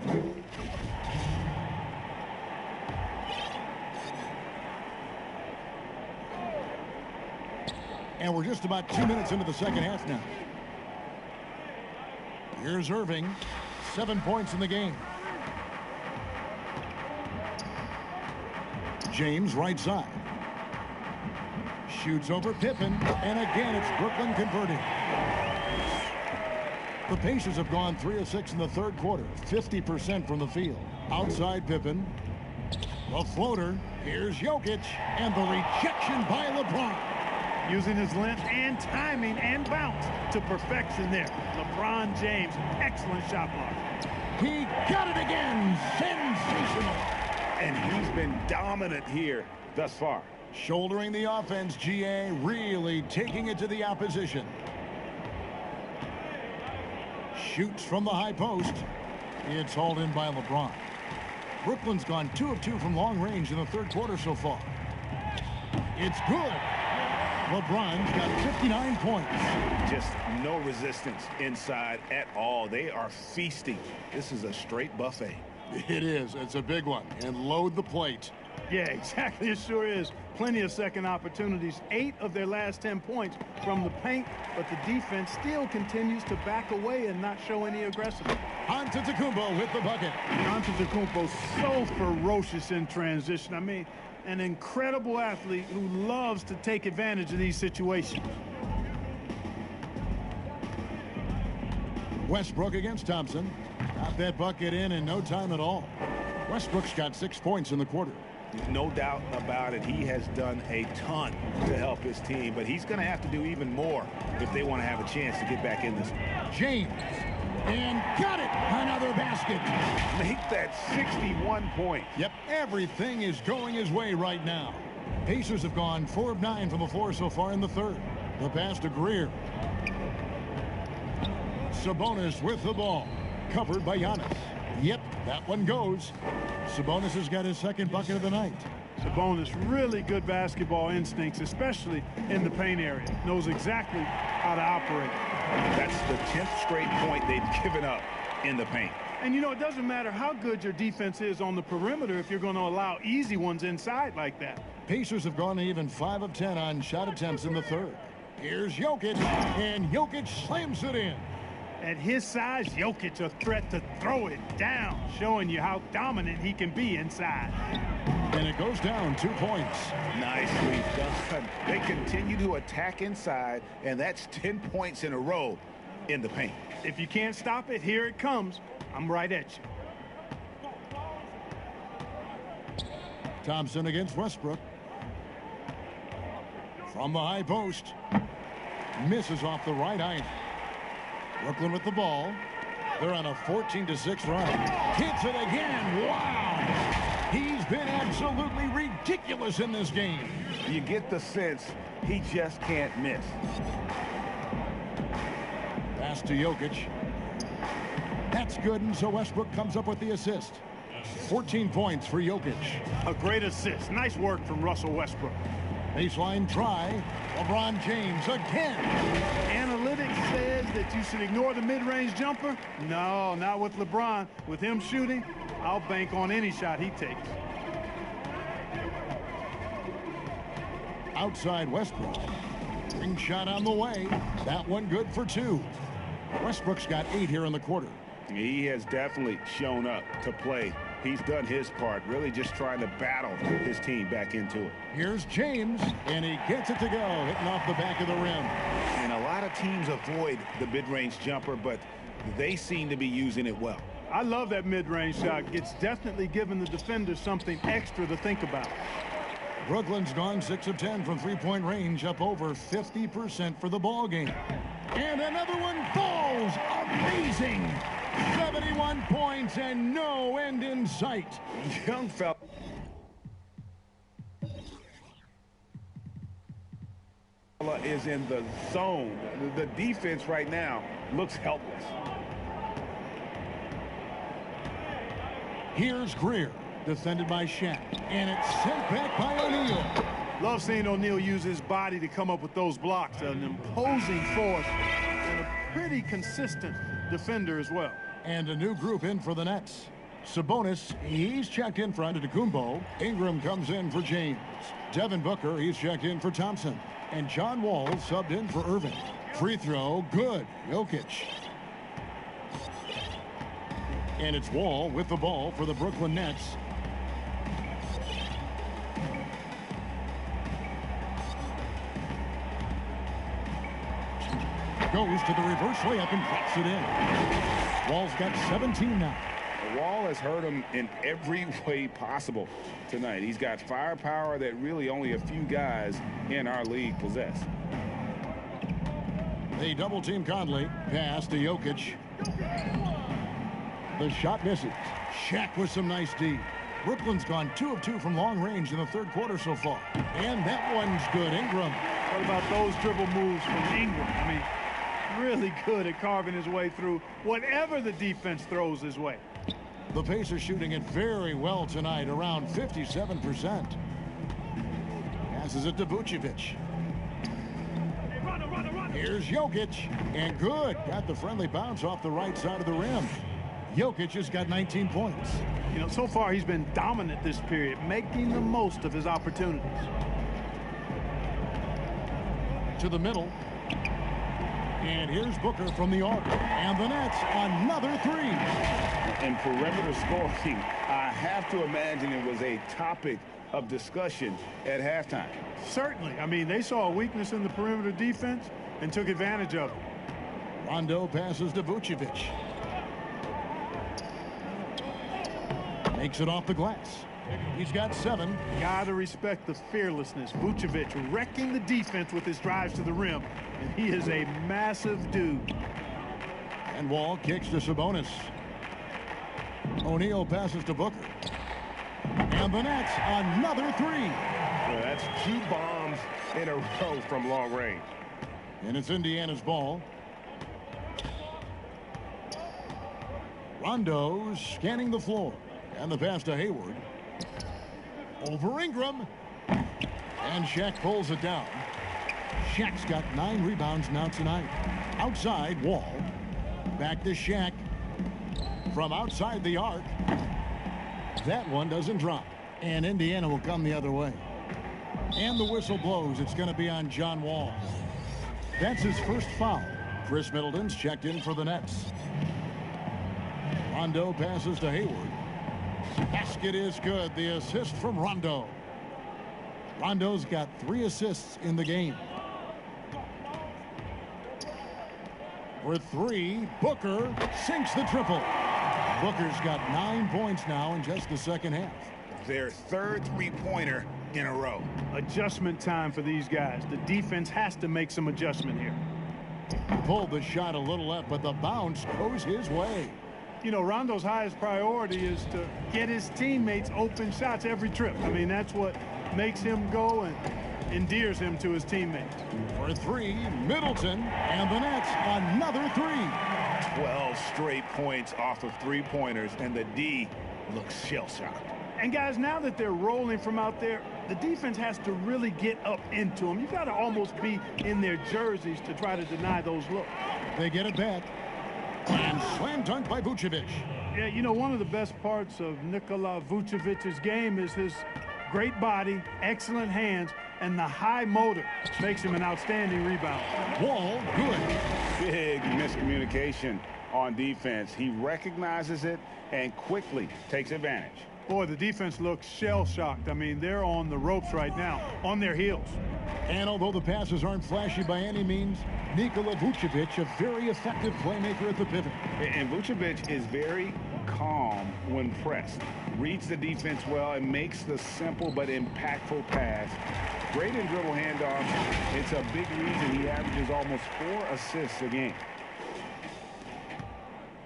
And we're just about 2 minutes into the second half now. Here's Irving. 7 points in the game. James right side. Shoots over Pippen. And again, it's Brooklyn converting. The Pacers have gone 3 of 6 in the third quarter. 50% from the field. Outside Pippen. The floater. Here's Jokic. And the rejection by LeBron. Using his length and timing and bounce to perfection there. LeBron James, excellent shot block. He got it again. Sensational. And he's been dominant here thus far. Shouldering the offense, GA really taking it to the opposition. Shoots from the high post. It's hauled in by LeBron. Brooklyn's gone 2 of 2 from long range in the third quarter so far. It's good. LeBron's got 59 points. Just no resistance inside at all. They are feasting. This is a straight buffet. It is. It's a big one. And load the plate. Yeah, exactly. It sure is. Plenty of second opportunities. 8 of their last 10 points from the paint, but the defense still continues to back away and not show any aggressiveness. Antetokounmpo with the bucket. Antetokounmpo so ferocious in transition. I mean, an incredible athlete who loves to take advantage of these situations. Westbrook against Thompson. Got that bucket in no time at all. Westbrook's got 6 points in the quarter. No doubt about it. He has done a ton to help his team, but he's going to have to do even more if they want to have a chance to get back in this. James. And got it. Another basket. Make that 61 points. Yep, everything is going his way right now. Pacers have gone 4 of 9 from the floor so far in the third. The pass to Greer. Sabonis with the ball. Covered by Giannis. Yep, that one goes. Sabonis has got his second bucket of the night. Sabonis, really good basketball instincts, especially in the paint area. Knows exactly how to operate. That's the 10th straight point they've given up in the paint. And, you know, it doesn't matter how good your defense is on the perimeter if you're going to allow easy ones inside like that. Pacers have gone even 5 of 10 on shot attempts in the third. Here's Jokic, and Jokic slams it in. At his size, Jokic a threat to throw it down, showing you how dominant he can be inside. And it goes down 2 points. Nicely done. They continue to attack inside, and that's 10 points in a row in the paint. If you can't stop it, here it comes. I'm right at you. Thompson against Westbrook. From the high post. Misses off the right eye. Brooklyn with the ball. They're on a 14-6 run. Hits it again. Wow. He's been absolutely ridiculous in this game. You get the sense he just can't miss. Pass to Jokic. That's good, and so Westbrook comes up with the assist. 14 points for Jokic. A great assist. Nice work from Russell Westbrook. Baseline try. LeBron James again. Analytics says that you should ignore the mid-range jumper. No, not with LeBron. With him shooting, I'll bank on any shot he takes. Outside Westbrook. Ring shot on the way. That one good for 2. Westbrook's got 8 here in the quarter. He has definitely shown up to play. He's done his part, really just trying to battle his team back into it. Here's James, and he gets it to go, hitting off the back of the rim. And a lot of teams avoid the mid-range jumper, but they seem to be using it well. I love that mid-range shot. It's definitely given the defender something extra to think about. Brooklyn's gone 6 of 10 from three-point range, up over 50% for the ball game. And another one falls. Amazing. 71 points and no end in sight. Young fella is in the zone. The defense right now looks helpless. Here's Greer, defended by Shaq, and it's sent back by O'Neal. Love seeing O'Neal use his body to come up with those blocks. An imposing force and a pretty consistent defender as well. And a new group in for the Nets. Sabonis, he's checked in for Antetokounmpo. Ingram comes in for James. Devin Booker, he's checked in for Thompson. And John Wall subbed in for Irving. Free throw, good. Jokic. And it's Wall with the ball for the Brooklyn Nets. Goes to the reverse layup and drops it in. Wall's got 17 now. Wall has hurt him in every way possible tonight. He's got firepower that really only a few guys in our league possess. They double team Conley. Pass to Jokic. The shot misses. Shaq with some nice D. Brooklyn's gone 2 of 2 from long range in the third quarter so far. And that one's good. Ingram. What about those dribble moves from Ingram? I mean, really good at carving his way through whatever the defense throws his way. The Pacers shooting it very well tonight, around 57%. Passes it to Vucevic. Here's Jokic, and good. Got the friendly bounce off the right side of the rim. Jokic has got 19 points. You know, so far he's been dominant this period, making the most of his opportunities. To the middle. And here's Booker from the arc. And the Nets, another 3. And perimeter scoring, I have to imagine it was a topic of discussion at halftime. Certainly. I mean, they saw a weakness in the perimeter defense and took advantage of it. Rondo passes to Vucevic. Makes it off the glass. He's got 7. Gotta respect the fearlessness. Vucevic wrecking the defense with his drives to the rim. And he is a massive dude. And Wall kicks to Sabonis. O'Neal passes to Booker. And the Nets, another 3. Well, that's 2 bombs in a row from long range. And it's Indiana's ball. Rondo scanning the floor. And the pass to Hayward. Over Ingram. And Shaq pulls it down. Shaq's got 9 rebounds now tonight. Outside, Wall. Back to Shaq. From outside the arc. That one doesn't drop. And Indiana will come the other way. And the whistle blows. It's going to be on John Wall. That's his first foul. Chris Middleton's checked in for the Nets. Rondo passes to Hayward. Basket is good. The assist from Rondo. Rondo's got 3 assists in the game. For 3, Booker sinks the triple. Booker's got 9 points now in just the second half. Their third three-pointer in a row. Adjustment time for these guys. The defense has to make some adjustment here. Pulled the shot a little left, but the bounce goes his way. you know, Rondo's highest priority is to get his teammates open shots every trip. I mean, that's what makes him go and endears him to his teammates. For three, Middleton, and the Nets another three. 12 straight points off of three-pointers, and the D looks shell-shocked. And guys, now that they're rolling from out there, the defense has to really get up into them. You got to almost be in their jerseys to try to deny those looks. They get it back. And slam dunk by Vucevic. Yeah, you know, one of the best parts of Nikola Vucevic's game is his great body, excellent hands, and the high motor makes him an outstanding rebounder. Wall, good. Big miscommunication on defense. He recognizes it and quickly takes advantage. Boy, the defense looks shell-shocked. I mean, they're on the ropes right now, on their heels. And although the passes aren't flashy by any means, Nikola Vucevic, a very effective playmaker at the pivot. And Vucevic is very calm when pressed. Reads the defense well and makes the simple but impactful pass. Great in dribble handoffs. It's a big reason he averages almost 4 assists a game.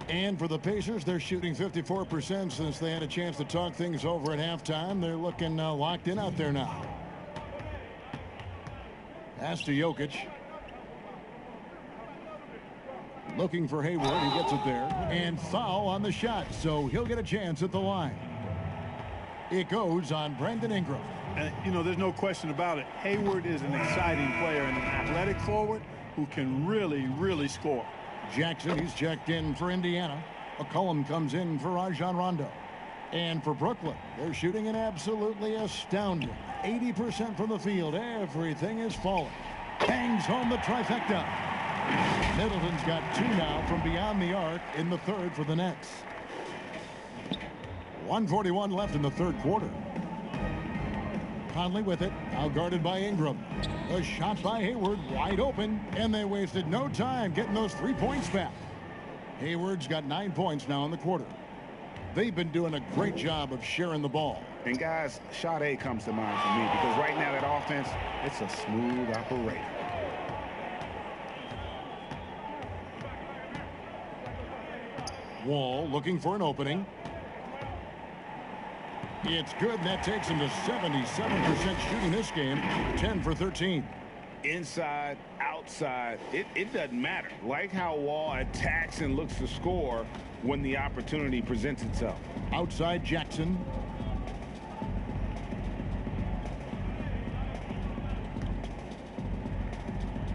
And for the Pacers, they're shooting 54% since they had a chance to talk things over at halftime. They're looking locked in out there now. Pass to Jokic. Looking for Hayward. He gets it there. And foul on the shot, so he'll get a chance at the line. It goes on Brandon Ingram. And, you know, there's no question about it. Hayward is an exciting player and an athletic forward who can really, really score. Jackson, he's checked in for Indiana. McCollum comes in for Rajon Rondo. And for Brooklyn, they're shooting an absolutely astounding 80% from the field. Everything is falling. Bangs home the trifecta. Middleton's got 2 now from beyond the arc in the third for the Nets. 1:41 left in the third quarter. Conley with it, now guarded by Ingram. A shot by Hayward, wide open, and they wasted no time getting those 3 points back. Hayward's got 9 points now in the quarter. They've been doing a great job of sharing the ball. And guys, shot A comes to mind for me because right now that offense, it's a smooth operator. Wall looking for an opening. It's good, and that takes him to 77% shooting this game, 10 for 13. Inside, outside, it doesn't matter. Like how Wall attacks and looks to score when the opportunity presents itself. Outside Jackson.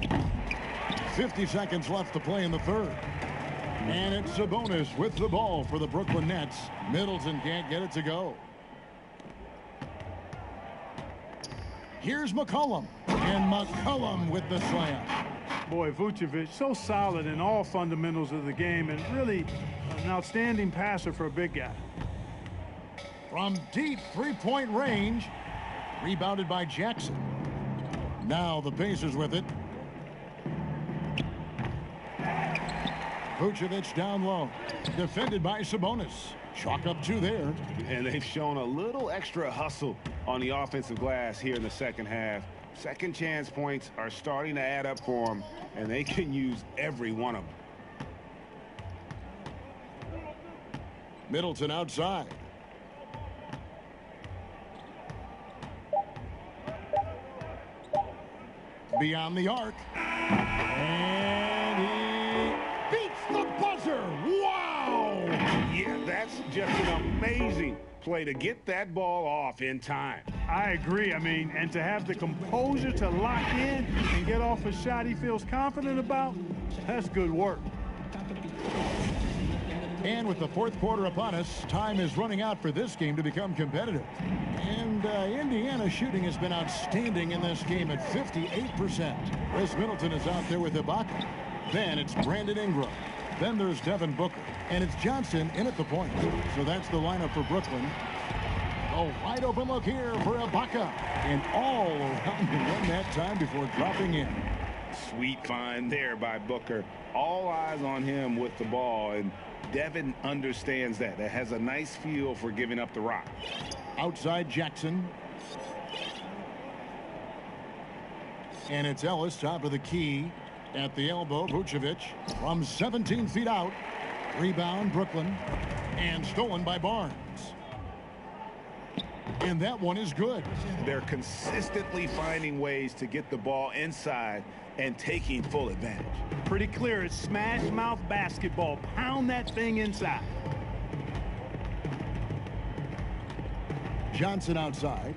.50 seconds left to play in the third. And it's Sabonis with the ball for the Brooklyn Nets. Middleton can't get it to go. Here's McCollum, and McCollum with the slam. Boy, Vucevic, so solid in all fundamentals of the game, and really an outstanding passer for a big guy. From deep three-point range, rebounded by Jackson. Now the Pacers with it. Vucevic down low, defended by Sabonis. Chalk up 2 there. And they've shown a little extra hustle on the offensive glass here in the second half. Second chance points are starting to add up for them, and they can use every one of them. Middleton outside. Beyond the arc. And he beats the buzzer. Wow! Yeah, that's just an amazing play to get that ball off in time. I agree. I mean, and to have the composure to lock in and get off a shot he feels confident about, that's good work. And with the fourth quarter upon us, time is running out for this game to become competitive. And Indiana's shooting has been outstanding in this game at 58%. Chris Middleton is out there with Ibaka. Then it's Brandon Ingram. Then there's Devin Booker. And it's Johnson in at the point. So that's the lineup for Brooklyn. A wide open look here for Ibaka. And all around the rim that time before dropping in. Sweet find there by Booker. All eyes on him with the ball. And Devin understands that. That has a nice feel for giving up the rock. Outside Jackson. And it's Ellis, top of the key. At the elbow, Vucevic from 17 feet out. Rebound, Brooklyn. And stolen by Barnes. And that one is good. They're consistently finding ways to get the ball inside and taking full advantage. Pretty clear. It's smash mouth basketball. Pound that thing inside. Johnson outside.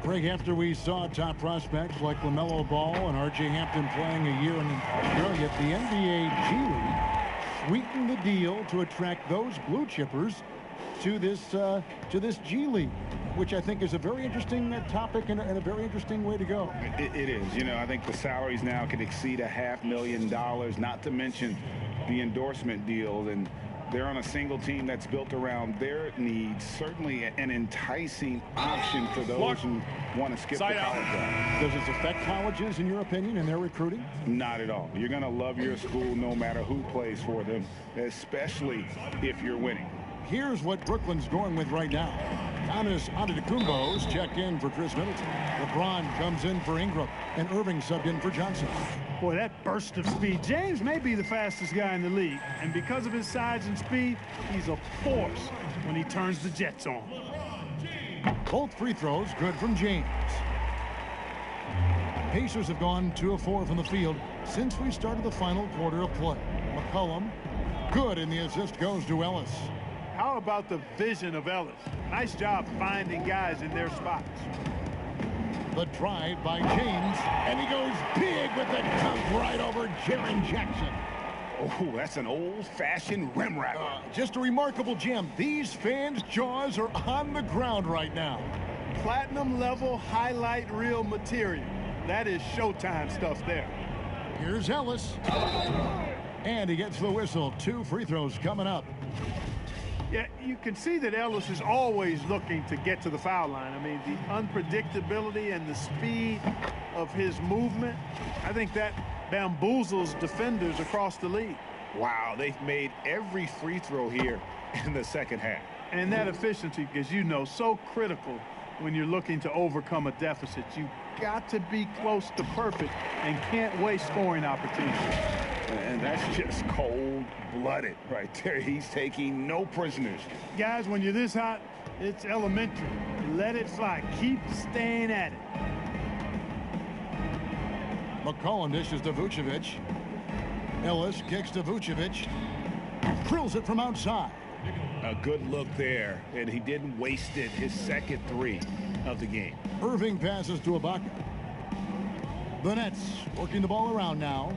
Greg, after we saw top prospects like LaMelo Ball and R.J. Hampton playing a year in Australia, the NBA G League sweetened the deal to attract those blue chippers to this G League, which I think is a very interesting topic and a very interesting way to go. It is. You know, I think the salaries now can exceed $500,000, not to mention the endorsement deals, and they're on a single team that's built around their needs. Certainly an enticing option for those who want to skip the college route. Does this affect colleges, in your opinion, in their recruiting? Not at all. You're going to love your school no matter who plays for them, especially if you're winning. Here's what Brooklyn's going with right now. Giannis Antetokounmpo's checked in for Chris Middleton. LeBron comes in for Ingram, and Irving subbed in for Johnson. Boy, that burst of speed. James may be the fastest guy in the league, and because of his size and speed, he's a force when he turns the Jets on. Both free throws good from James. Pacers have gone 2 of 4 from the field since we started the final quarter of play. McCollum, good, and the assist goes to Ellis. How about the vision of Ellis? Nice job finding guys in their spots. The drive by James, and he goes big with the dunk right over Jaren Jackson. Oh, that's an old-fashioned rim wrapper. Just a remarkable gem. These fans' jaws are on the ground right now. Platinum level highlight reel material. That is Showtime stuff there. Here's Ellis. And he gets the whistle. 2 free throws coming up. Yeah, you can see that Ellis is always looking to get to the foul line. I mean, the unpredictability and the speed of his movement, I think that bamboozles defenders across the league. Wow, they've made every free throw here in the second half. And that efficiency, as you know, so critical when you're looking to overcome a deficit. You've got to be close to perfect and can't waste scoring opportunities. And that's just cold-blooded right there. He's taking no prisoners. Guys, when you're this hot, it's elementary. Let it fly. Keep staying at it. McCollum dishes to Vucevic. Ellis kicks to Vucevic. Drills it from outside. A good look there, and he didn't waste it. His second 3 of the game. Irving passes to Ibaka. The Nets working the ball around now.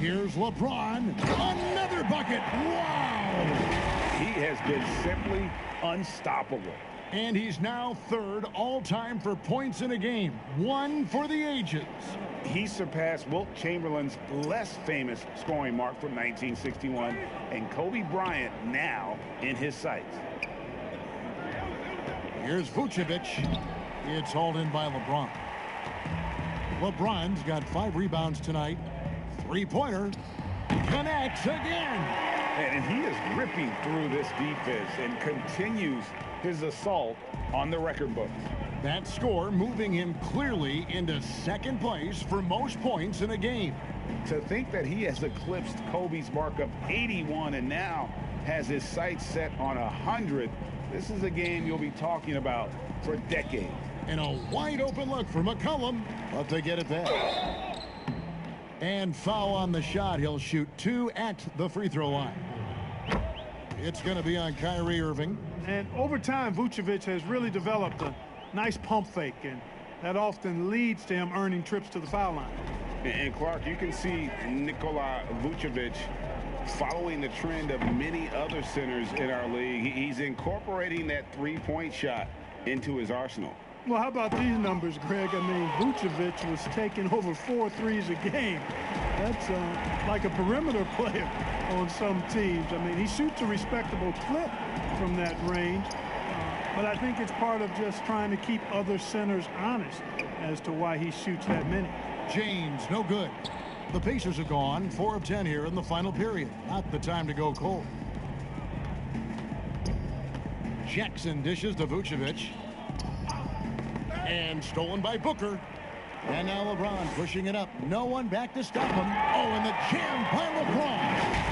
Here's LeBron. Another bucket. Wow! He has been simply unstoppable. And he's now 3rd all-time for points in a game. 1 for the ages. He surpassed Wilt Chamberlain's less famous scoring mark from 1961, and Kobe Bryant now in his sights. Here's Vucevic. It's hauled in by LeBron. LeBron's got 5 rebounds tonight. 3-pointer. Connects again. And he is ripping through this defense and continues his assault on the record books. That score moving him clearly into 2nd place for most points in a game. To think that he has eclipsed Kobe's mark of 81 and now has his sights set on 100, this is a game you'll be talking about for decades. And a wide open look for McCollum, but they get it back. And foul on the shot. He'll shoot 2 at the free throw line. It's going to be on Kyrie Irving. And over time, Vucevic has really developed a nice pump fake, and that often leads to him earning trips to the foul line. And Clark, you can see Nikola Vucevic following the trend of many other centers in our league. He's incorporating that 3-point shot into his arsenal. Well, how about these numbers, Greg? I mean, Vucevic was taking over 4 threes a game. That's like a perimeter player on some teams. I mean, he shoots a respectable clip from that range, but I think it's part of just trying to keep other centers honest as to why he shoots that many. James, no good. The Pacers are gone 4 of 10 here in the final period. Not the time to go cold. Jackson dishes to Vucevic. And stolen by Booker. And now LeBron pushing it up. No one back to stop him. Oh, and the jam by LeBron.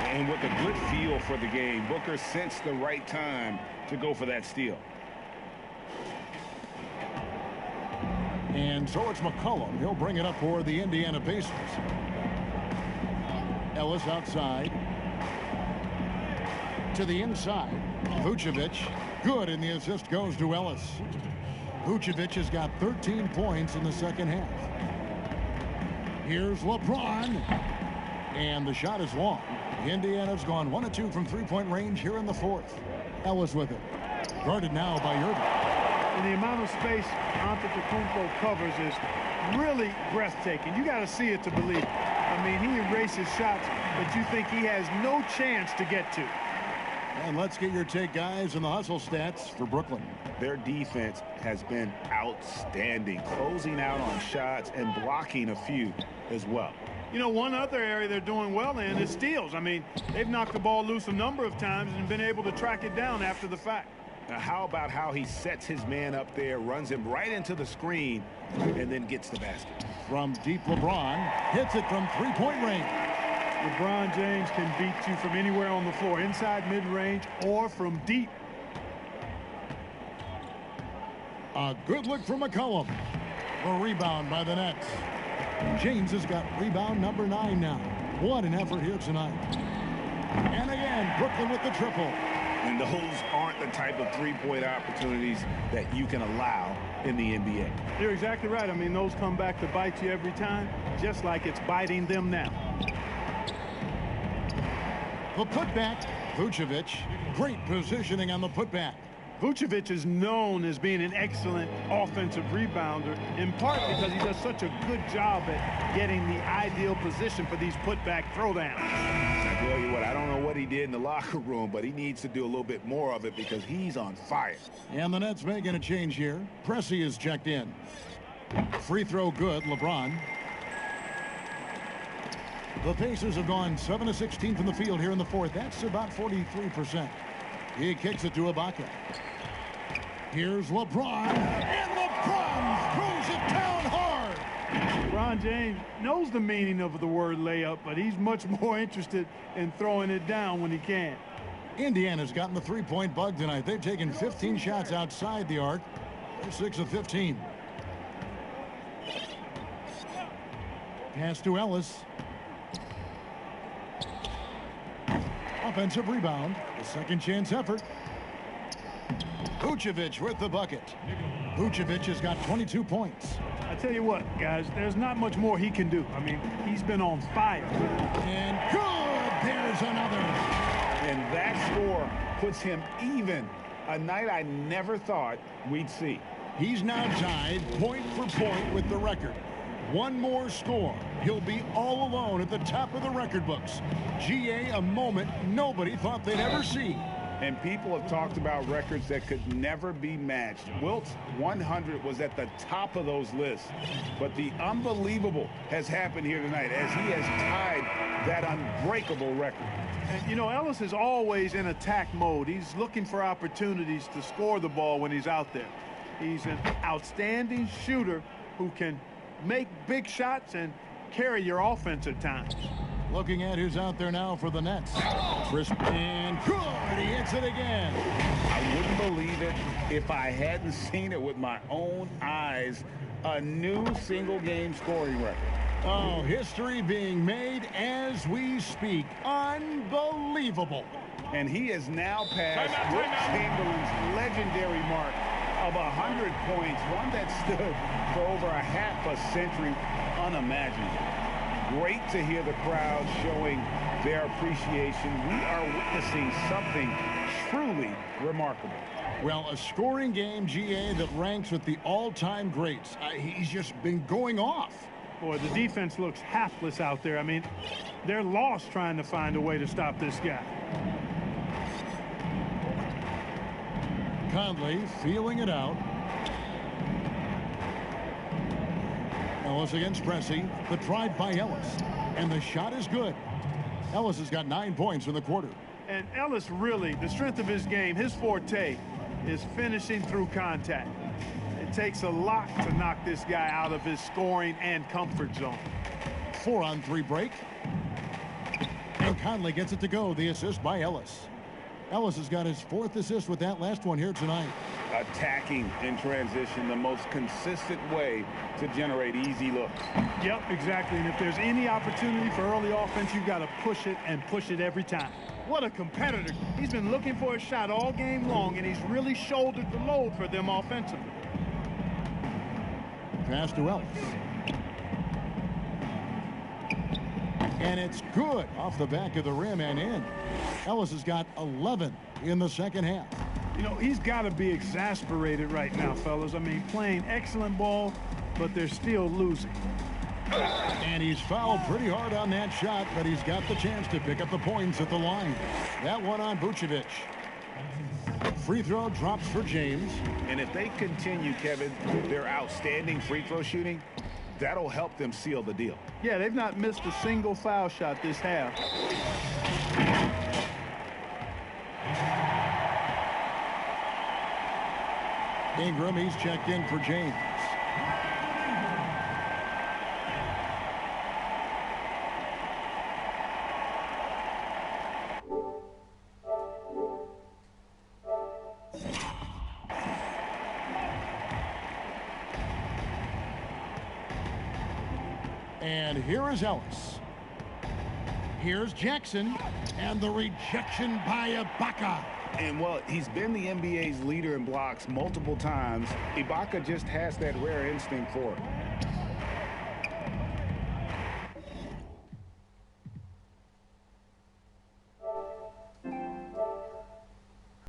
And with a good feel for the game, Booker sensed the right time to go for that steal. And so it's McCollum. He'll bring it up for the Indiana Pacers. Ellis outside. To the inside. Vucevic. Good, and the assist goes to Ellis. Vucevic has got 13 points in the second half. Here's LeBron. And the shot is long. Indiana's gone 1 of 2 from three-point range here in the fourth. Ellis with it. Guarded now by Irving. And the amount of space Antetokounmpo covers is really breathtaking. You got to see it to believe it. I mean, he erases shots that you think he has no chance to get to. And let's get your take, guys, on the hustle stats for Brooklyn. Their defense has been outstanding, closing out on shots and blocking a few as well. You know, one other area they're doing well in is steals. I mean, they've knocked the ball loose a number of times and been able to track it down after the fact. Now, how about how he sets his man up there, runs him right into the screen, and then gets the basket? From deep, LeBron hits it from three-point range. LeBron James can beat you from anywhere on the floor, inside mid-range or from deep. A good look from McCollum. The rebound by the Nets. James has got rebound number 9 now. What an effort here tonight. And again, Brooklyn with the triple. And those aren't the type of three-point opportunities that you can allow in the NBA. You're exactly right. I mean, those come back to bite you every time, just like it's biting them now. The putback, Vucevic. Great positioning on the putback. Vucevic is known as being an excellent offensive rebounder, in part because he does such a good job at getting the ideal position for these putback throwdowns. I tell you what, I don't know what he did in the locker room, but he needs to do a little bit more of it because he's on fire. And the Nets making a change here. Pressey is checked in. Free throw good, LeBron. The Pacers have gone 7 of 16 from the field here in the fourth. That's about 43%. He kicks it to Ibaka. Here's LeBron, and LeBron throws it down hard. LeBron James knows the meaning of the word layup, but he's much more interested in throwing it down when he can. Indiana's gotten the three-point bug tonight. They've taken 15 shots outside the arc. They're 6 of 15. Pass to Ellis. Offensive rebound. The second chance effort. Vucevic with the bucket. Vucevic has got 22 points. I tell you what, guys, there's not much more he can do. I mean, he's been on fire. And good! There's another. And that score puts him even. A night I never thought we'd see. He's now tied point for point with the record. One more score. He'll be all alone at the top of the record books. GA, a moment nobody thought they'd ever see. And people have talked about records that could never be matched. Wilt's 100 was at the top of those lists. But the unbelievable has happened here tonight as he has tied that unbreakable record. And, you know, Ellis is always in attack mode. He's looking for opportunities to score the ball when he's out there. He's an outstanding shooter who can make big shots and carry your offense at times. Looking at who's out there now for the Nets. Crisp and good. He hits it again. I wouldn't believe it if I hadn't seen it with my own eyes. A new single-game scoring record. Oh, history being made as we speak. Unbelievable. And he has now passed Wilt Chamberlain's legendary mark of 100 points, one that stood for over a half a century, unimaginable. Great to hear the crowd showing their appreciation. We are witnessing something truly remarkable. Well, a scoring game, GA, that ranks with the all-time greats. He's just been going off. Boy, the defense looks hapless out there. I mean, they're lost trying to find a way to stop this guy. Conley feeling it out. Ellis against Pressey. The drive by Ellis. And the shot is good. Ellis has got 9 points in the quarter. And Ellis really, the strength of his game, his forte, is finishing through contact. It takes a lot to knock this guy out of his scoring and comfort zone. 4-on-3 break. And Conley gets it to go. The assist by Ellis. Ellis has got his 4th assist with that last one here tonight. Attacking in transition, the most consistent way to generate easy looks. Yep, exactly. And if there's any opportunity for early offense, you've got to push it and push it every time. What a competitor. He's been looking for a shot all game long, and he's really shouldered the load for them offensively. Pass to Ellis. And it's good off the back of the rim and in. Ellis has got 11 in the second half. You know, he's got to be exasperated right now, fellas. I mean, playing excellent ball, but they're still losing. And he's fouled pretty hard on that shot, but he's got the chance to pick up the points at the line. That one on Vucevic. Free throw drops for James. And if they continue, Kevin, their outstanding free throw shooting, that'll help them seal the deal. Yeah, they've not missed a single foul shot this half. Ingram, he's checked in for James. And here is Ellis. Here's Jackson. And the rejection by Ibaka. And, well, he's been the NBA's leader in blocks multiple times. Ibaka just has that rare instinct for it.